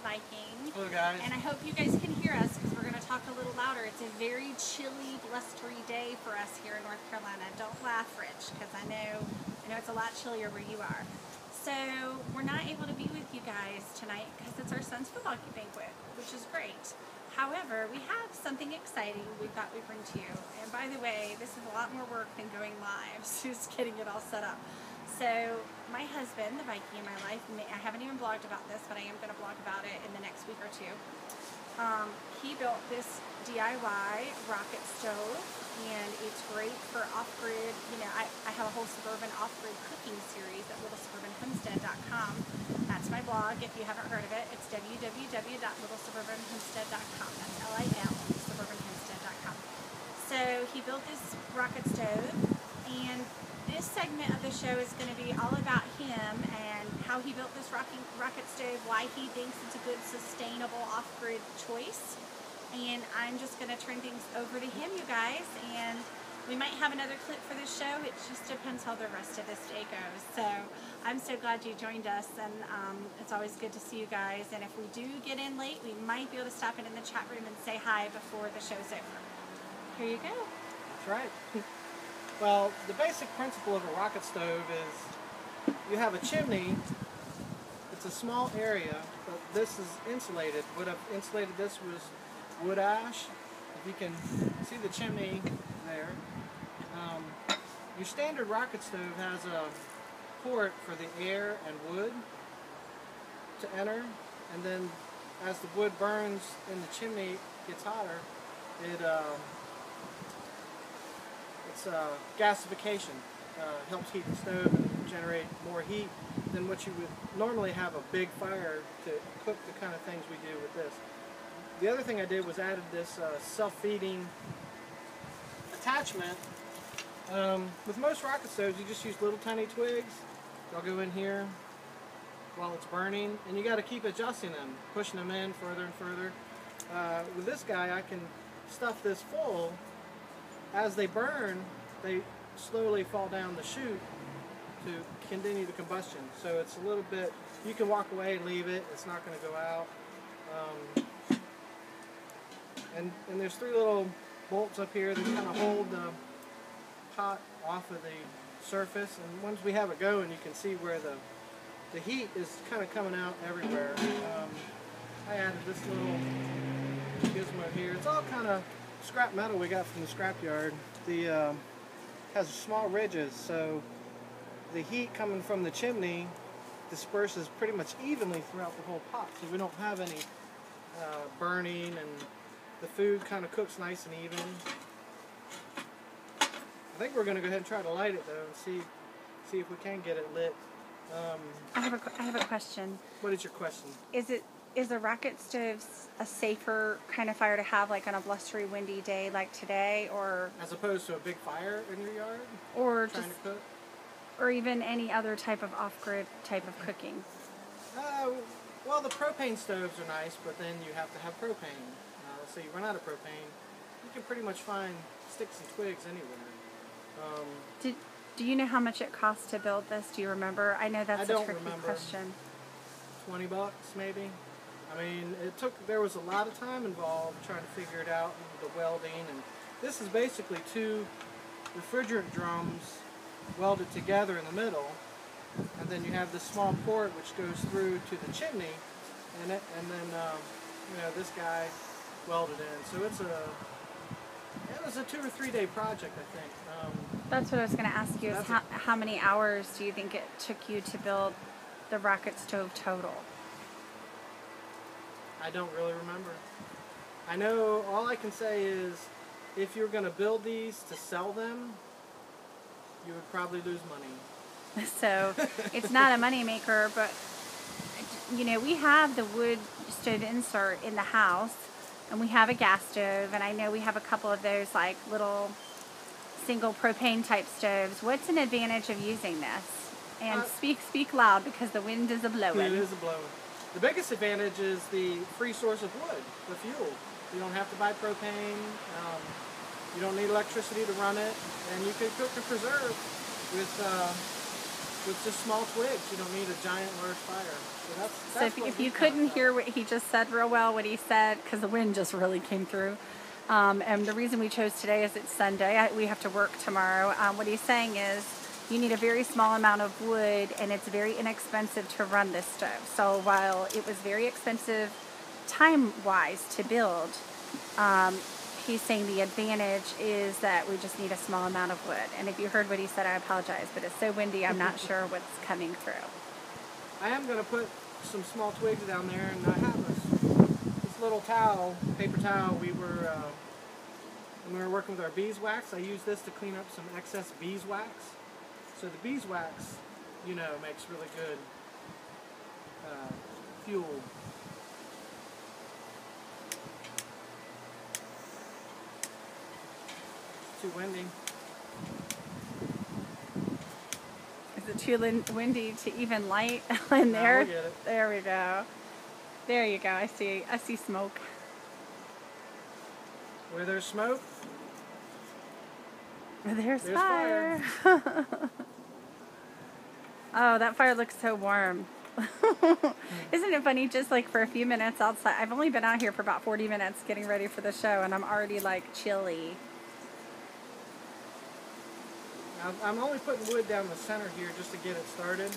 Viking. Hello guys. And I hope you guys can hear us because we're going to talk a little louder. It's a very chilly, blustery day for us here in North Carolina. Don't laugh, Rich, because I know it's a lot chillier where you are. So we're not able to be with you guys tonight because it's our son's football banquet, which is great. However, we have something exciting we thought we'd bring to you. And by the way, this is a lot more work than going live, so just getting it all set up. So my husband, the Viking in my life, I haven't even blogged about this, but I am going to blog about it in the next week or two. He built this DIY rocket stove, and it's great for off-grid. You know, I have a whole Suburban off-grid cooking series at littlessuburbanhomestead.com. That's my blog. If you haven't heard of it, it's www.littlessuburbanhomestead.com. That's L-I-L, suburbanhomestead.com. So he built this rocket stove, and this segment of the show is going to be all about him and how he built this rocket stove, why he thinks it's a good, sustainable off-grid choice. And I'm just going to turn things over to him, you guys, and we might have another clip for this show. It just depends how the rest of this day goes. So I'm so glad you joined us, and it's always good to see you guys. And if we do get in late, we might be able to stop in the chat room and say hi before the show's over. Here you go. That's right. Well, the basic principle of a rocket stove is you have a chimney. It's a small area, but this is insulated. What I've insulated this was wood ash. If you can see the chimney there. Your standard rocket stove has a port for the air and wood to enter, and then as the wood burns in the chimney, gets hotter, it's gasification. Helps heat the stove and generate more heat than what you would normally have a big fire to cook the kind of things we do with this. The other thing I did was added this self-feeding attachment. With most rocket stoves, you just use little tiny twigs. They'll go in here while it's burning, and you got to keep adjusting them, pushing them in further and further. With this guy, I can stuff this full. As they burn, they slowly fall down the chute to continue the combustion. So it's a little bit, you can walk away and leave it, it's not going to go out. And there's three little bolts up here that kind of hold the pot off of the surface, and once we have it going, you can see where the heat is kind of coming out everywhere. I added this little gizmo here. It's all kind of scrap metal we got from the scrapyard. The has small ridges, so the heat coming from the chimney disperses pretty much evenly throughout the whole pot, so we don't have any burning, and the food kind of cooks nice and even. I think we're going to go ahead and try to light it though, and see if we can get it lit. I have a question. What is your question? Is a rocket stove a safer kind of fire to have, like on a blustery, windy day like today, or as opposed to a big fire in your yard, or trying just to cook, or even any other type of off-grid type of cooking? Well, the propane stoves are nice, but then you have to have propane. So you run out of propane. You can pretty much find sticks and twigs anywhere. Do you know how much it cost to build this? Do you remember? I know that's a tricky question. $20 maybe. I mean, there was a lot of time involved trying to figure it out, and the welding, and this is basically two refrigerant drums welded together in the middle, and then you have this small port which goes through to the chimney, and then this guy welded in. So it was a 2 or 3 day project, I think. That's what I was going to ask you, is how many hours do you think it took you to build the rocket stove total? I don't really remember. I know, all I can say is, if you're going to build these to sell them, you would probably lose money. So it's not a money maker, but you know, we have the wood stove insert in the house, and we have a gas stove, and I know we have a couple of those like little single propane type stoves. What's an advantage of using this? And speak loud, because the wind is a-blowing. It is a-blowing. The biggest advantage is the free source of wood, the fuel. You don't have to buy propane. You don't need electricity to run it, and you can cook and preserve with with just small twigs. You don't need a giant, large fire. So that's So what if we you kinda couldn't thought. hear what he just said real well, what he said, because the wind just really came through, and the reason we chose today is it's Sunday. We have to work tomorrow. What he's saying is you need a very small amount of wood, and it's very inexpensive to run this stove. So while it was very expensive time-wise to build, he's saying the advantage is that we just need a small amount of wood. And if you heard what he said, I apologize, but it's so windy, I'm not sure what's coming through. I am going to put some small twigs down there, and I have this little towel, paper towel. When we were working with our beeswax, I used this to clean up some excess beeswax. So the beeswax, you know, makes really good fuel. Too windy. Is it too windy to even light in there? We'll get it. There we go. There you go. I see smoke. Where there's smoke, There's fire. Oh, that fire looks so warm. Isn't it funny? Just like for a few minutes outside. I've only been out here for about 40 minutes getting ready for the show, and I'm already like chilly. I'm only putting wood down the center here just to get it started.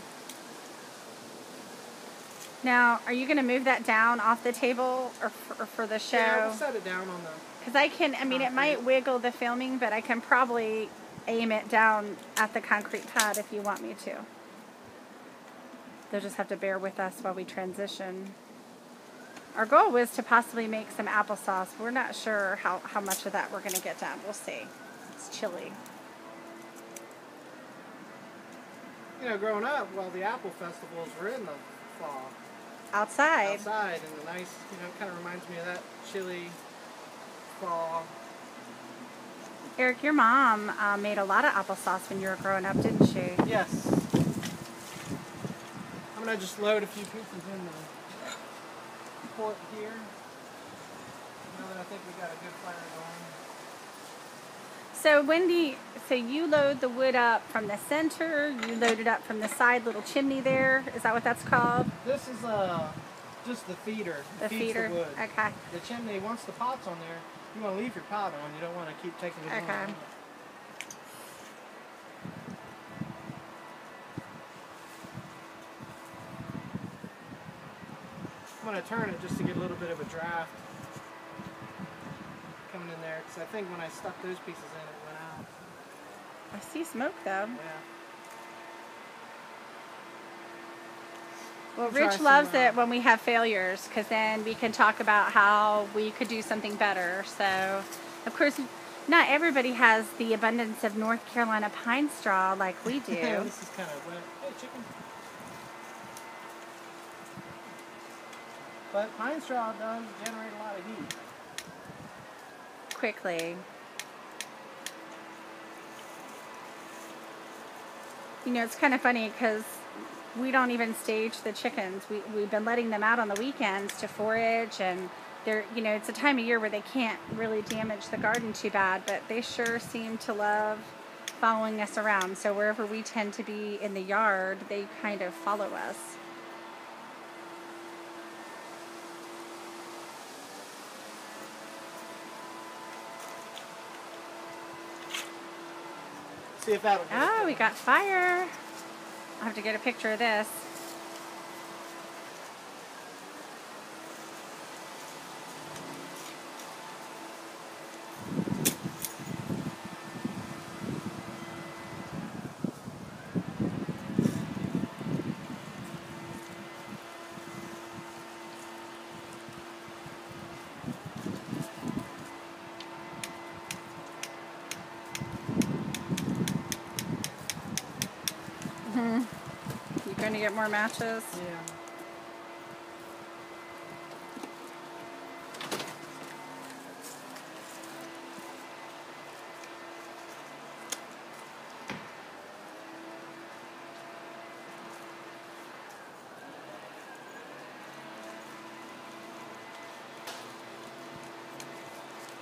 Now, are you going to move that down off the table or for the show? Yeah, we'll set it down on the... Because I mean, it might wiggle the filming, but I can probably aim it down at the concrete pad if you want me to. They'll just have to bear with us while we transition. Our goal was to possibly make some applesauce. We're not sure how much of that we're going to get done. We'll see. It's chilly. You know, growing up, well, the apple festivals were in the fall. Outside. Outside, and the nice, you know, it kind of reminds me of that chilly fall. Eric, your mom made a lot of applesauce when you were growing up, didn't she? Yes. I'm going to just load a few pieces in the port here. Now that I think we got a good fire going. So Wendy, so you load the wood up from the center, you load it up from the side little chimney there. Is that what that's called? This is just the feeder. The feeds feeder. The wood. Okay. The chimney, once the pot's on there, you want to leave your pot on. You don't want to keep taking it Okay. on. I'm going to turn it just to get a little bit of a draft coming in there, because I think when I stuck those pieces in, it went out. I see smoke though. Yeah. Well, Try Rich some, loves it when we have failures, because then we can talk about how we could do something better. So, of course, not everybody has the abundance of North Carolina pine straw like we do. This is kind of wet. Hey, chicken. But pine straw does generate a lot of heat. Quickly. You know, it's kind of funny because we don't even stage the chickens. We've been letting them out on the weekends to forage, and they're, you know, it's a time of year where they can't really damage the garden too bad, but they sure seem to love following us around. So wherever we tend to be in the yard, they kind of follow us. See if that'll get it Oh, going. we got fire. I'll have to get a picture of this. You going to get more matches? Yeah.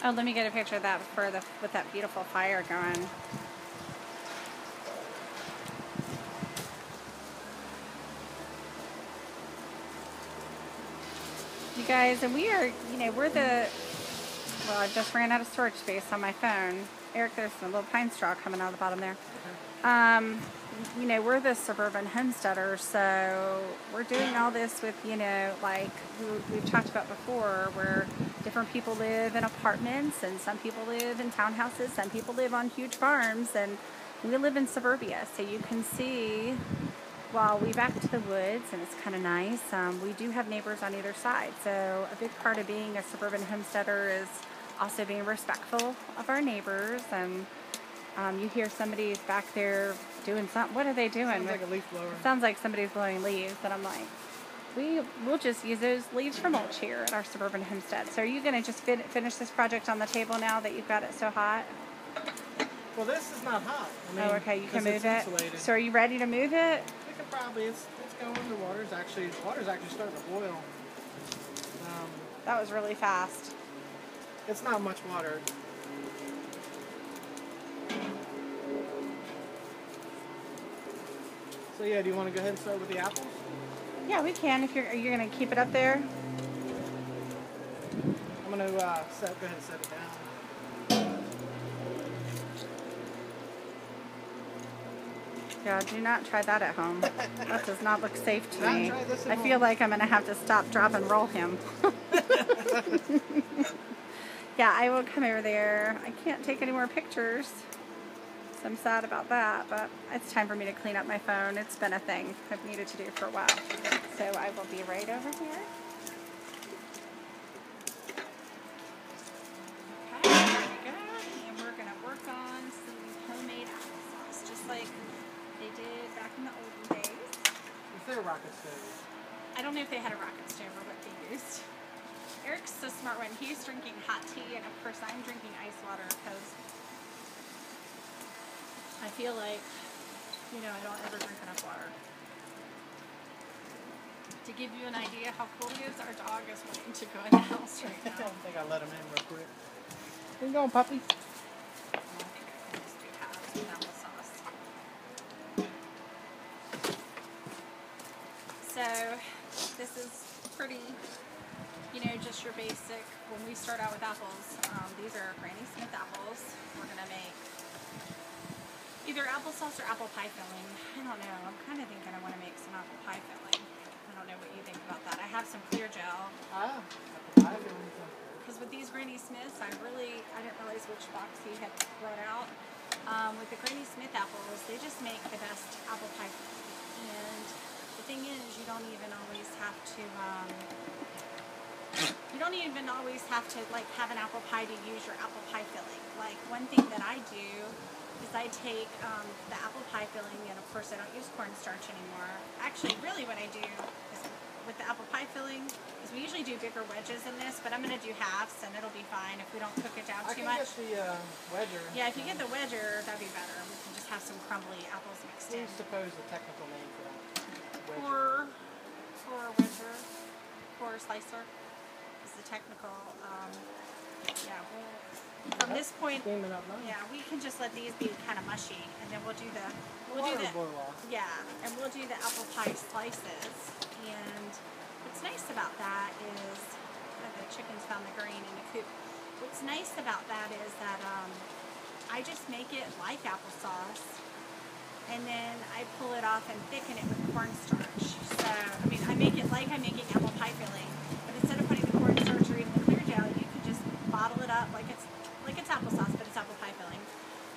Oh, let me get a picture of that with that beautiful fire going. You guys, and we are, you know, we're the, well, I just ran out of storage space on my phone. Eric, there's a little pine straw coming out of the bottom there. You know, we're the suburban homesteaders, so we're doing all this with, you know, like we've talked about before, where different people live in apartments, and some people live in townhouses, some people live on huge farms, and we live in suburbia. So you can see, while we back to the woods, and it's kind of nice, we do have neighbors on either side. So a big part of being a suburban homesteader is also being respectful of our neighbors. And you hear somebody's back there doing something. What are they doing? Sounds like a leaf blower. It sounds like somebody's blowing leaves, and I'm like, we'll just use those leaves for mulch here at our suburban homestead. So are you going to just finish this project on the table now that you've got it so hot? Well, this is not hot. I mean, oh, okay, you can move it. Insulated. So are you ready to move it? We could probably. It's going. The water's actually starting to boil. That was really fast. It's not much water. So yeah, do you want to go ahead and start with the apples? Yeah, we can. If you're going to keep it up there. I'm going to go ahead and set it down. Yeah, do not try that at home. That does not look safe to me. Try this at I home. feel like I'm going to have to stop, drop, and roll him. Yeah, I will come over there. I can't take any more pictures, so I'm sad about that, but it's time for me to clean up my phone. It's been a thing I've needed to do for a while. So I will be right over here. Okay, there we go. And we're going to work on some homemade applesauce, just like they did back in the olden days. Is there a rocket stove? I don't know if they had a rocket stove or what they used. Eric's the smart one. He's drinking hot tea, and of course I'm drinking ice water because I feel like, you know, I don't ever drink enough water. To give you an idea how cold it is, our dog is wanting to go in the house right now. I think I'll let him in real quick. Where you going, puppy? Let's do half with applesauce. So this is pretty, you know, just your basic. When we start out with apples, these are Granny Smith apples. We're going to make either applesauce or apple pie filling. I don't know. I'm kind of thinking I want to make some apple pie filling. I don't know what you think about that. I have some clear gel. Apple pie filling. Because with these Granny Smiths, I didn't realize which box he had brought out. With the Granny Smith apples, they just make the best apple pie filling. And the thing is, you don't even always have to like have an apple pie to use your apple pie filling. Like one thing that I do is I take the apple pie filling, and of course I don't use cornstarch anymore. Actually, really what I do is with the apple pie filling is we usually do bigger wedges in this, but I'm going to do halves and it'll be fine if we don't cook it down too much. I can get the wedger. Yeah, if you get the wedger, that'd be better. We can just have some crumbly apples mixed in. Please suppose the technical name for that. Or a wedger, or a slicer is the technical. Yeah, from this point, Steaming up nice. yeah, we can just let these be kind of mushy, and then we'll do the boil off. yeah, and we'll do the apple pie slices. And what's nice about that is the chickens found the grain in the coop. What's nice about that is that I just make it like applesauce, and then I pull it off and thicken it with cornstarch. So I mean, I make it like I'm making apple pie filling, but instead of putting the cornstarch or even the clear gel, you can just bottle it up like it's applesauce, but it's apple pie filling.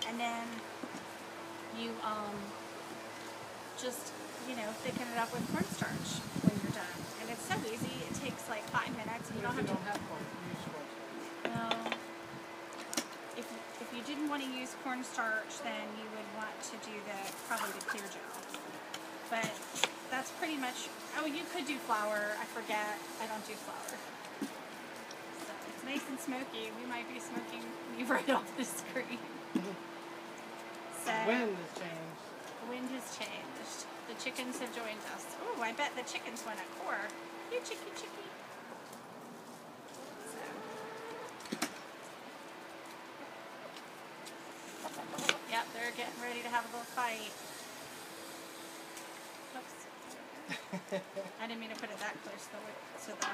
And then you just, you know, thicken it up with cornstarch when you're done. And it's so easy. It takes like 5 minutes, and you don't have to. Well, if you didn't want to use cornstarch, then you would want to do probably the clear gel. But that's pretty much. Oh, you could do flour. I forget. I don't do flour. It's nice and smoky. We might be smoking you right off the screen. So, The wind has changed. The wind has changed. The chickens have joined us. Oh, I bet the chickens went a core. You chicky chicky. So. Yep, they're getting ready to have a little fight. Oops. I didn't mean to put it that close to the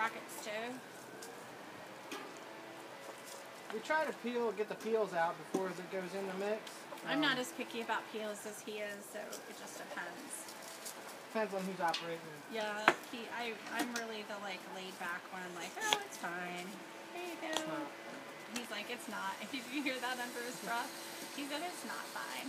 rocket stove. We try to get the peels out before it goes in the mix. I'm not as picky about peels as he is, so it just depends. Depends on who's operating. Yeah, I'm really the like laid back one, like, oh, it's fine. There you go. He's like, it's not. If you hear that under his breath, he said it's not fine.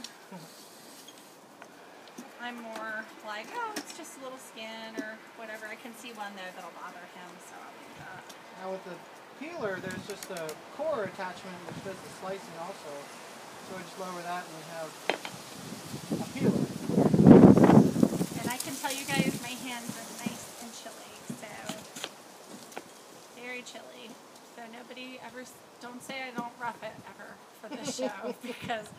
I'm more like, oh, it's just a little skin or whatever. I can see one though that'll bother him, so I'll leave that. Now with the peeler, there's just a core attachment which does the slicing also. So we just lower that and we have a peeler. And I can tell you guys, my hands are nice and chilly, so very chilly. So nobody ever, don't say I don't rough it ever for this show because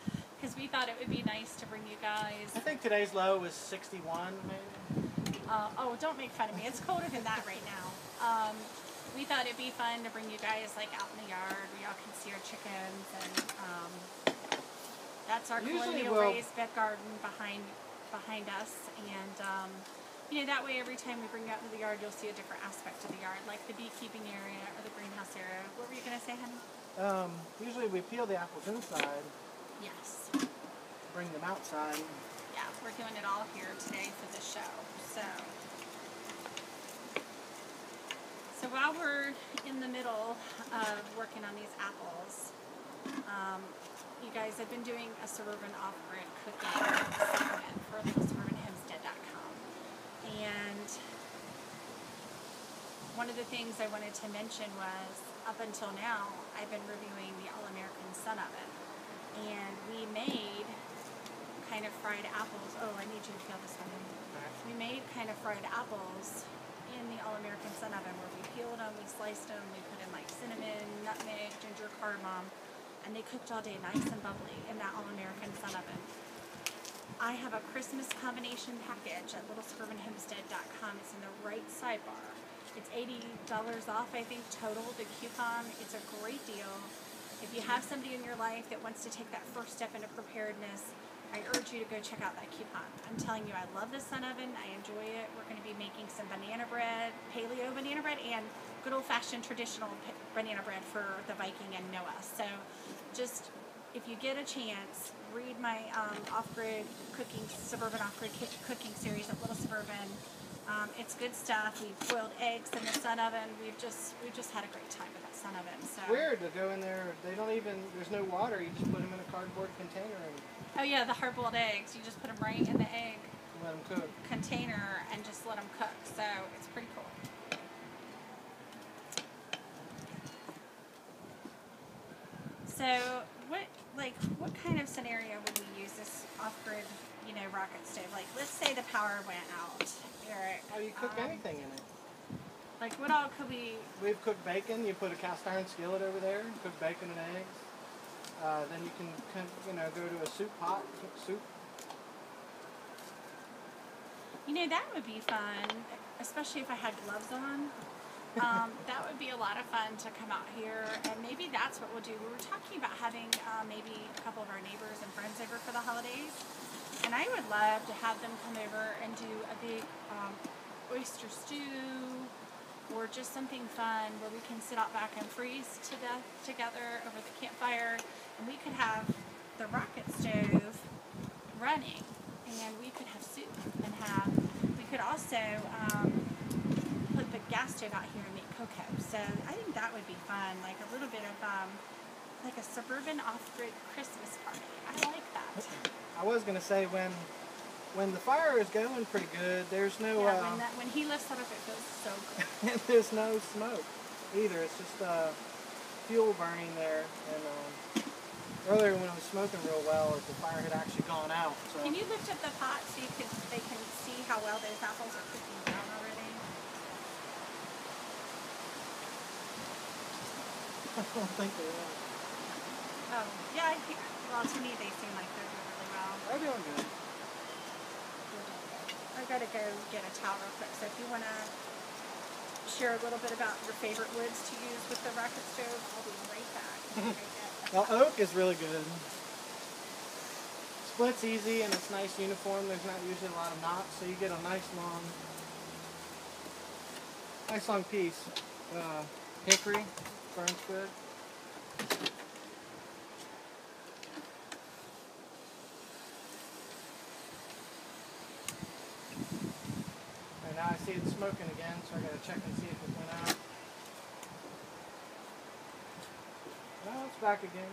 we thought it would be nice to bring you guys. I think today's low was 61 maybe. Oh, don't make fun of me. It's colder than that right now. We thought it'd be fun to bring you guys like out in the yard where y'all can see our chickens, and that's our colonial raised bed garden behind us, and you know, that way every time we bring you out to the yard you'll see a different aspect of the yard, like the beekeeping area or the greenhouse area. What were you going to say, honey? Usually we peel the apples inside. Yes. Bring them outside. Yeah, we're doing it all here today for the show. So while we're in the middle of working on these apples, you guys, I've been doing a Suburban off-grid cooking segment for homestead.com, and one of the things I wanted to mention was, up until now, I've been reviewing the All-American Sun Oven, and we made kind of fried apples. Oh, I need you to feel this one. We made kind of fried apples in the All-American Sun Oven, where we peeled them, we sliced them, we put in like cinnamon, nutmeg, ginger, cardamom, and they cooked all day nice and bubbly in that All-American Sun Oven. I have a Christmas combination package at littlesuburbanhomestead.com. It's in the right sidebar. It's $80 off, I think, total, the coupon. It's a great deal. If you have somebody in your life that wants to take that first step into preparedness, I urge you to go check out that coupon. I'm telling you, I love the Sun Oven. I enjoy it. We're going to be making some banana bread, paleo banana bread, and good old-fashioned traditional banana bread for the Viking and Noah. So just, if you get a chance, read my Suburban off-grid cooking series at Little Suburban. It's good stuff. We've boiled eggs in the Sun Oven. We've just had a great time with that Sun Oven. So. It's weird to go in there. They don't even, there's no water. You just put them in a cardboard container and. Oh yeah, the hard-boiled eggs. You just put them right in the egg let them cook. Container and just let them cook. So it's pretty cool. So what kind of scenario would we use this off-grid, you know, rocket stove? Like, let's say the power went out, Eric. Oh, you cook anything in it. Like, what all could we? We've cooked bacon. You put a cast iron skillet over there. Cook bacon and eggs. Then you can, you know, go to a soup pot, cook soup. You know, that would be fun, especially if I had gloves on. That would be a lot of fun to come out here, and maybe that's what we'll do. We were talking about having maybe a couple of our neighbors and friends over for the holidays, and I would love to have them come over and do a big oyster stew, or just something fun where we can sit out back and freeze to death together over the campfire, and we could have the rocket stove running, and we could have soup, and we could also put the gas stove out here and make cocoa. So I think that would be fun, like a little bit of like a Suburban off-grid Christmas party. I like that. I was going to say, when the fire is going pretty good, there's no... Yeah, when he lifts that up, it feels so good. And there's no smoke either. It's just fuel burning there. And earlier when it was smoking real well, the fire had actually gone out. So. Can you lift up the pot so they can see how well those apples are cooking down already? I don't think they are. Oh, yeah. Well, to me, they seem like they're doing really well. They're doing good. I've got to go get a towel real quick. So if you want to share a little bit about your favorite woods to use with the rocket stove, I'll be right back. Well, oak is really good. Splits easy and it's nice uniform. There's not usually a lot of knots, so you get a nice long Nice long piece. Hickory, burns good. And now I see it smoking again, so I gotta check and see if it went out. No, it's back again.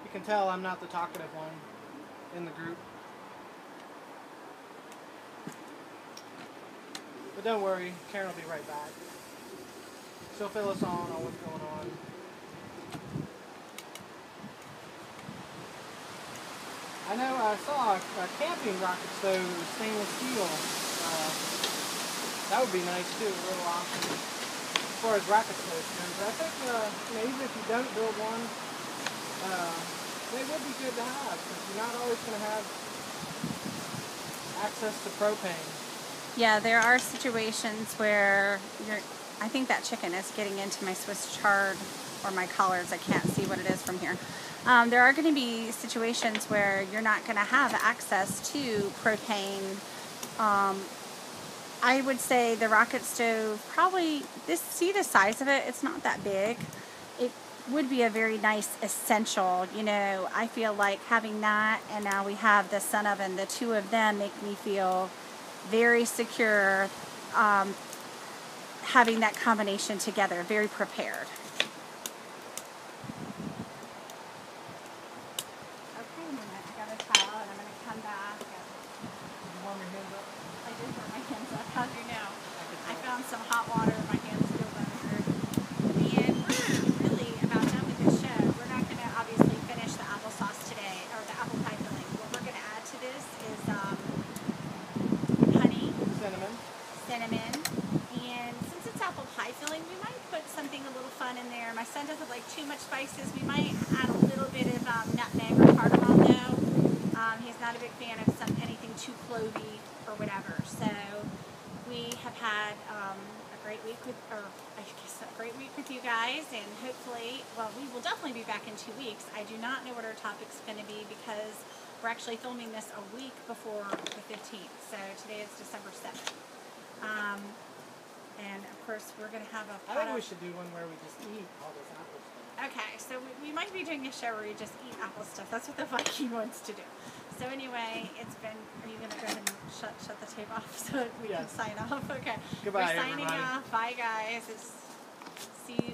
You can tell I'm not the talkative one in the group. But don't worry, Karen will be right back. She'll fill us on what's going on. I know I saw a camping rocket stove with stainless steel. That would be nice too, a little option as far as rocket stoves goes. I think even if you don't build one, they would be good to have, because you're not always going to have access to propane. Yeah, there are situations where I think that chicken is getting into my Swiss chard or my collards. I can't see what it is from here. There are going to be situations where you're not going to have access to propane. I would say the rocket stove, probably, see the size of it, it's not that big. It would be a very nice essential, you know. I feel like having that, and now we have the sun oven, the two of them make me feel very secure, having that combination together, very prepared. Okay, a minute, I got a towel and I'm going to come back. Did you warm your hands up? I did warm my hands up, how do you know? I found some hot water and my hands feel better. And we're really about done with this show. We're not going to obviously finish the applesauce today, or the apple pie filling. What we're going to add to this is honey, cinnamon, and since it's apple pie filling, we might put something a little fun in there. My son doesn't like too much spices. We might add a little bit of nutmeg or cardamom though. He's not a big fan of anything too clovey or whatever. So we have had a great week with you guys, and hopefully, well, we will definitely be back in 2 weeks. I do not know what our topic's going to be because we're actually filming this a week before the 15th. So today is December 7th. And of course, we're going to have a I think we should do one where we just eat all this apple stuff. Okay, so we might be doing a show where we just eat apple stuff. That's what the Viking wants to do. So anyway, it's been, are you going to go ahead and shut the tape off so we can sign off? Okay. Goodbye, we're signing everybody. off. Bye, guys. See you.